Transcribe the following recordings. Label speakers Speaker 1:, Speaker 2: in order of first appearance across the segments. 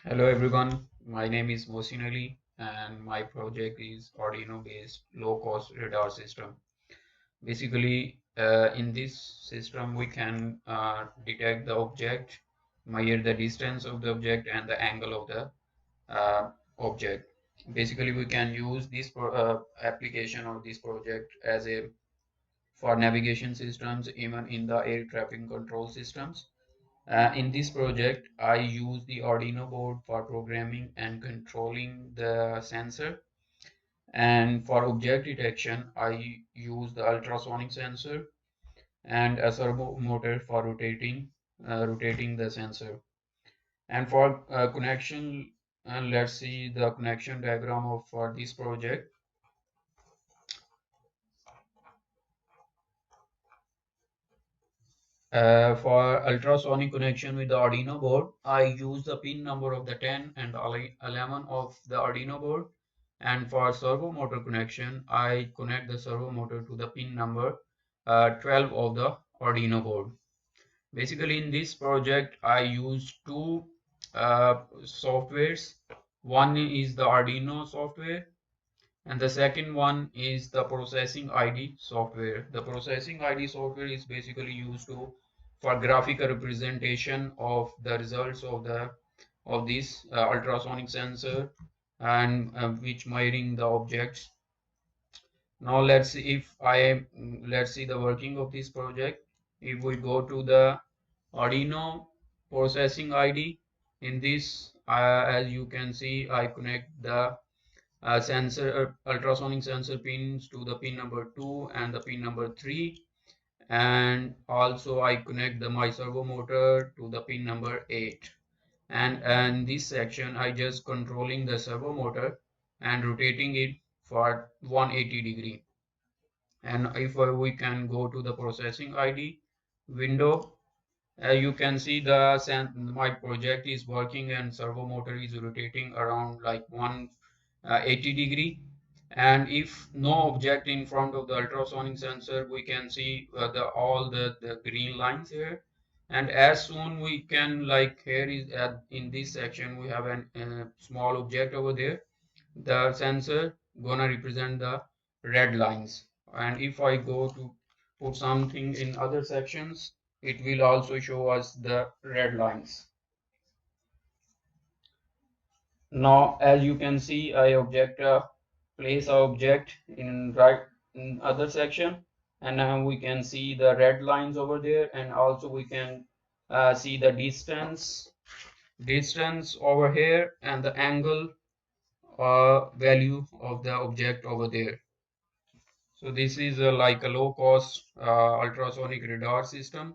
Speaker 1: Hello everyone, my name is Mohsin Ali and my project is Arduino based low cost radar system. Basically, in this system we can detect the object, measure the distance of the object and the angle of the object. Basically, we can use this application or this project as a for navigation systems, even in the air traffic control systems. In this project, I use the Arduino board for programming and controlling the sensor. And for object detection, I use the ultrasonic sensor and a servo motor for rotating the sensor. And for connection, let's see the connection diagram of for this project. For ultrasonic connection with the Arduino board, I use the pin number of the 10 and 11 of the Arduino board. And for servo motor connection, I connect the servo motor to the pin number 12 of the Arduino board. Basically, in this project, I use two softwares. One is the Arduino software, and the second one is the processing ID software. The processing ID software is basically used to for graphical representation of the results of this ultrasonic sensor and which measuring the objects. Now let's see the working of this project. If we go to the Arduino processing ID, in this as you can see, I connect the ultrasonic sensor pins to the pin number 2 and the pin number 3, and also I connect my servo motor to the pin number 8. And this section I just controlling the servo motor and rotating it for 180 degree. And if we can go to the processing ID window, you can see my project is working and servo motor is rotating around like 180 degree. And if no object in front of the ultrasonic sensor, we can see all the green lines here. And as soon we can, like here is in this section we have a small object over there, the sensor gonna represent the red lines. And if I go to put something in other sections, it will also show us the red lines. Now as you can see, I place a object in other section, and now we can see the red lines over there, and also we can see the distance over here and the angle value of the object over there. So this is like a low cost ultrasonic radar system.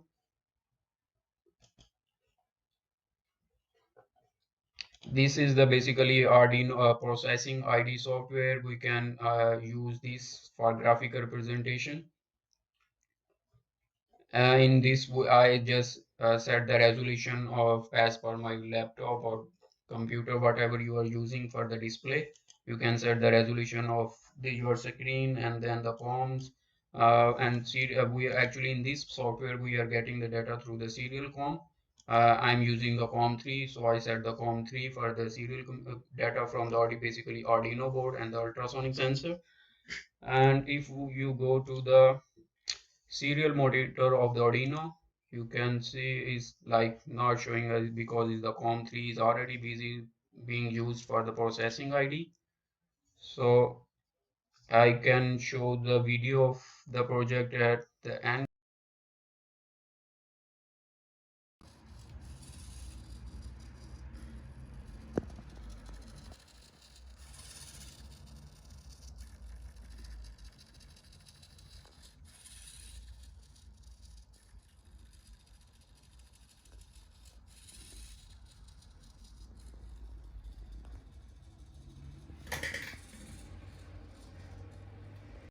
Speaker 1: This is the basically Arduino processing ID software. We can use this for graphical representation. In this, I just set the resolution of as per my laptop or computer, whatever you are using for the display. You can set the resolution of your screen and then the comms. And see, we actually in this software we are getting the data through the serial COM. I'm using the COM3, so I set the COM3 for the serial data from the basically Arduino board and the ultrasonic sensor. And if you go to the serial monitor of the Arduino, you can see is like not showing us because the COM3 is already busy being used for the processing ID. So I can show the video of the project at the end.